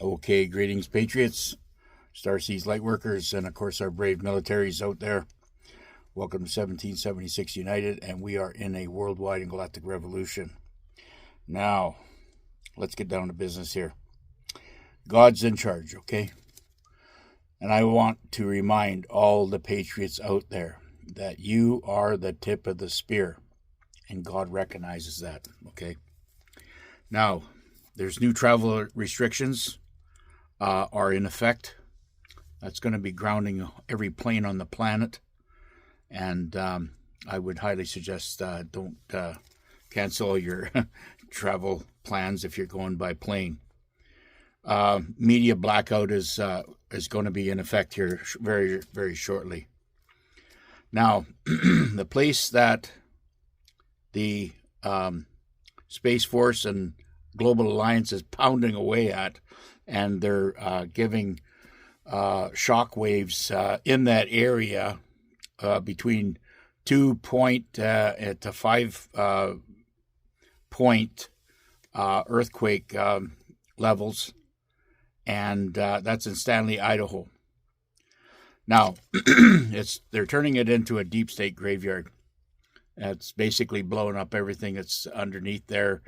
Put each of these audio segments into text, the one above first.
Okay, greetings, Patriots, Starseas Lightworkers, and of course our brave militaries out there. Welcome to 1776 United, and we are in a worldwide and galactic revolution. Now, let's get down to business here. God's in charge, okay? And I want to remind all the Patriots out there that you are the tip of the spear, and God recognizes that, okay? Now, there's new travel restrictions are in effect. That's going to be grounding every plane on the planet. And I would highly suggest don't cancel your travel plans if you're going by plane. Media blackout is going to be in effect here very, very shortly. Now, the place that the Space Force and Global Alliance is pounding away at, and they're giving shock waves in that area between 2 point to 5 point earthquake levels, and that's in Stanley, Idaho. Now, they're turning it into a deep state graveyard. It's basically blowing up everything that's underneath there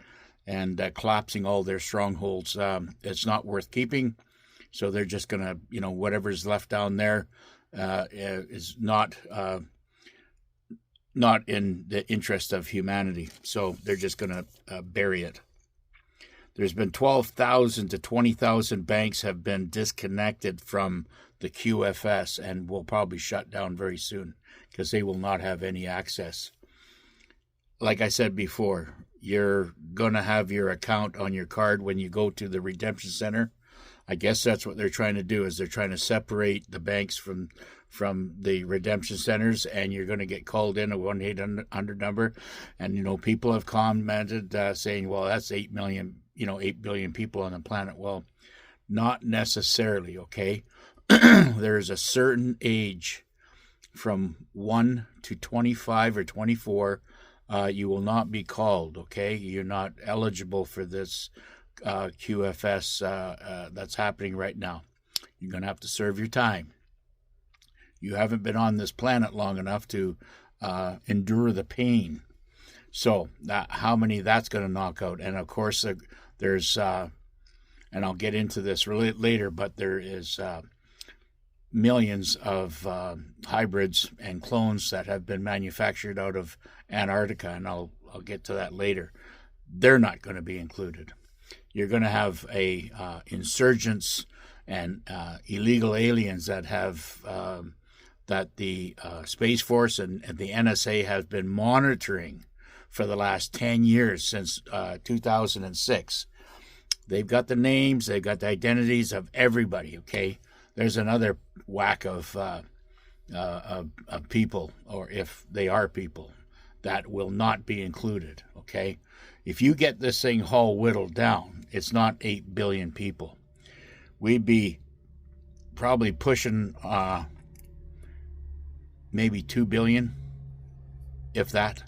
and collapsing all their strongholds. It's not worth keeping, so they're just going to, whatever's left down there is not in the interest of humanity. So they're just going to bury it. There's been 12,000 to 20,000 banks have been disconnected from the QFS and will probably shut down very soon because they will not have any access. Like I said before, you're going to have your account on your card when you go to the redemption center. I guess that's what they're trying to do, is they're trying to separate the banks from the redemption centers, and you're going to get called in a 1-800 number. And, people have commented saying, well, that's 8 million, 8 billion people on the planet. Well, not necessarily, okay? There's a certain age from 1 to 25 or 24, you will not be called, okay? You're not eligible for this QFS that's happening right now. You're going to have to serve your time. You haven't been on this planet long enough to endure the pain. So how many that's going to knock out? And of course, there's, and I'll get into this later, but there is millions of hybrids and clones that have been manufactured out of Antarctica, and I'll get to that later. They're not going to be included. You're going to have insurgents and illegal aliens that have that the Space Force and the NSA have been monitoring for the last 10 years, since 2006. They've got the names, they've got the identities of everybody, okay? There's another whack of people, or if they are people, that will not be included, okay? If you get this thing all whittled down, it's not 8 billion people. We'd be probably pushing maybe 2 billion, if that.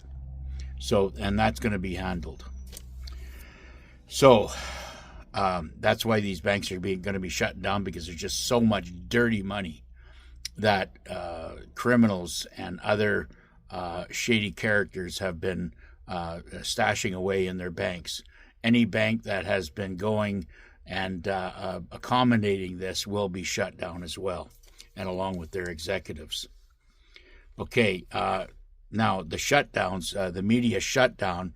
So, and that's going to be handled. So, that's why these banks are going to be shut down, because there's just so much dirty money that criminals and other shady characters have been stashing away in their banks. Any bank that has been going and accommodating this will be shut down as well, and along with their executives. Okay, now the shutdowns, the media shutdown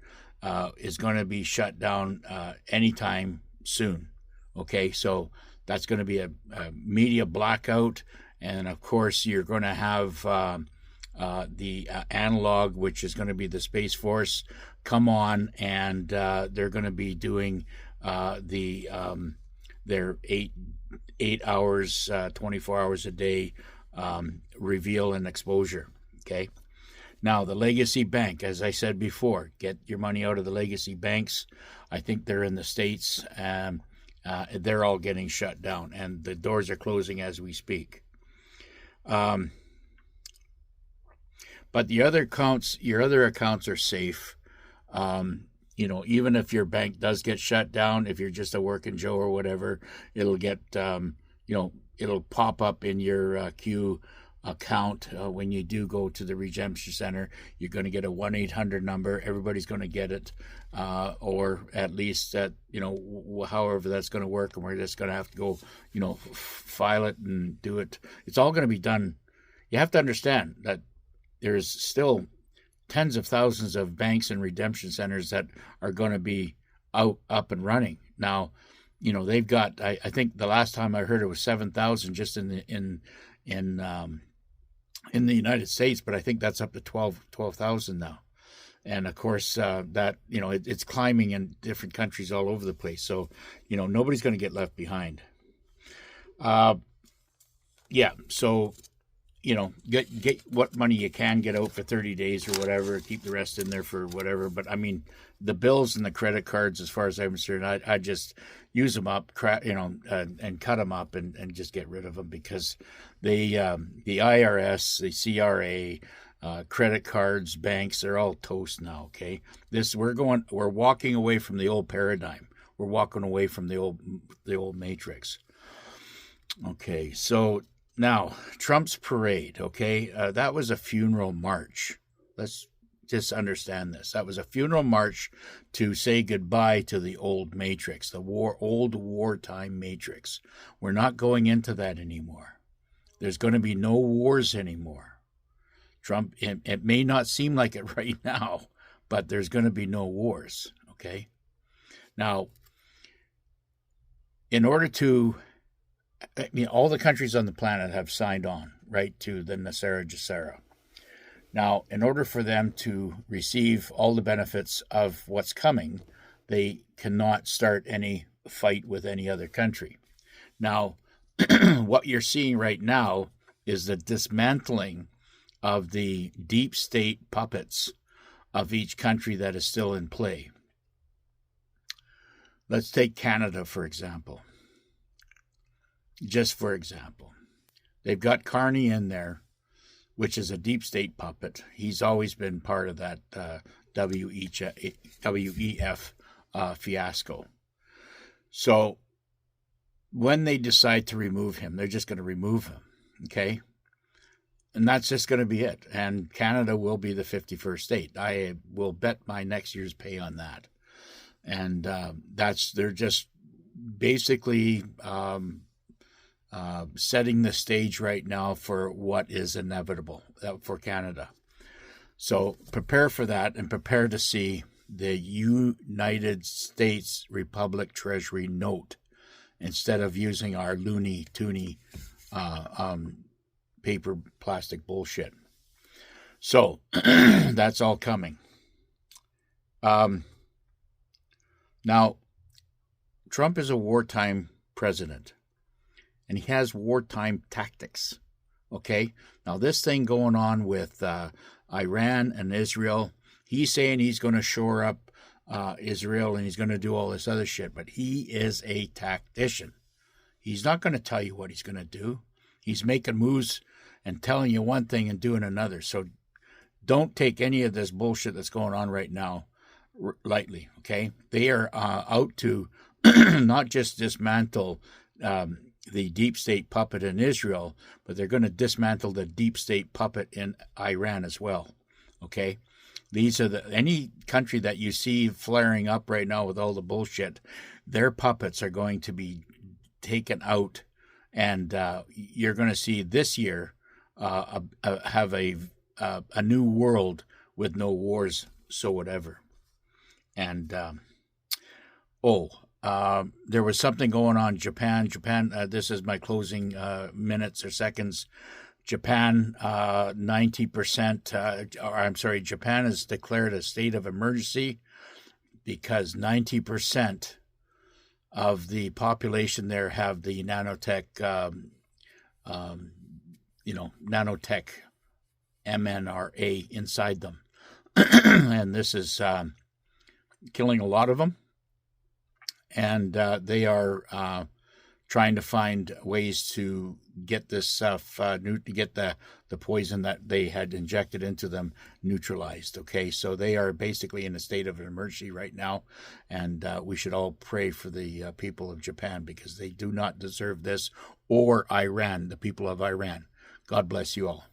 is going to be shut down anytime soon. Okay, so that's going to be a media blackout, and of course you're going to have the analog, which is going to be the Space Force, come on, and they're going to be doing their 8 hours, 24 hours a day reveal and exposure. Okay. Now, the legacy bank, as I said before, get your money out of the legacy banks. I think they're in the States, and they're all getting shut down, and the doors are closing as we speak. But your other accounts are safe. even if your bank does get shut down, if you're just a working Joe or whatever, it'll get, it'll pop up in your Q account when you do go to the redemption center. You're going to get a 1-800 number. Everybody's going to get it, or at least that, however that's going to work, and we're just going to have to go, file it and do it. It's all going to be done. You have to understand that there's still tens of thousands of banks and redemption centers that are going to be up and running. Now, they've got, I think the last time I heard it was 7,000 just in the United States, but I think that's up to 12,000 now. And of course, that, it's climbing in different countries all over the place. So, nobody's going to get left behind. So, get what money you can get out for 30 days or whatever, keep the rest in there for whatever. But I mean, the bills and the credit cards, as far as I'm concerned, I just use them up, and cut them up and just get rid of them, because the IRS, the CRA, credit cards, banks, they're all toast now. Okay. We're walking away from the old paradigm. We're walking away from the old matrix. Okay. So, now, Trump's parade, okay, that was a funeral march. Let's just understand this. That was a funeral march to say goodbye to the old matrix, the old wartime matrix. We're not going into that anymore. There's going to be no wars anymore. Trump, it may not seem like it right now, but there's going to be no wars, okay? Now, in order to all the countries on the planet have signed on, right, to the Nasera Jacera. Now, in order for them to receive all the benefits of what's coming, they cannot start any fight with any other country. Now, what you're seeing right now is the dismantling of the deep state puppets of each country that is still in play. Let's take Canada, for example. Just for example, they've got Carney in there, which is a deep state puppet. He's always been part of that WEF fiasco. So when they decide to remove him, they're just going to remove him, okay? And that's just going to be it. And Canada will be the 51st state. I will bet my next year's pay on that. And they're just basically setting the stage right now for what is inevitable for Canada. So prepare for that, and prepare to see the United States Republic Treasury note instead of using our loony-toony paper plastic bullshit. So that's all coming. Now, Trump is a wartime president, and he has wartime tactics, okay? Now, this thing going on with Iran and Israel, he's saying he's going to shore up Israel and he's going to do all this other shit, but he is a tactician. He's not going to tell you what he's going to do. He's making moves and telling you one thing and doing another. So don't take any of this bullshit that's going on right now lightly, okay? They are out to not just dismantle the deep state puppet in Israel, but they're going to dismantle the deep state puppet in Iran as well, okay? These are any country that you see flaring up right now with all the bullshit, their puppets are going to be taken out, and you're going to see this year have a new world with no wars so whatever. And there was something going on in Japan. This is my closing minutes or seconds. Japan, 90%, Japan has declared a state of emergency because 90% of the population there have the nanotech, nanotech MNRA inside them. And this is killing a lot of them. And they are trying to find ways to get this stuff, to get the poison that they had injected into them neutralized. Okay, so they are basically in a state of emergency right now, and we should all pray for the people of Japan, because they do not deserve this, or Iran, the people of Iran. God bless you all.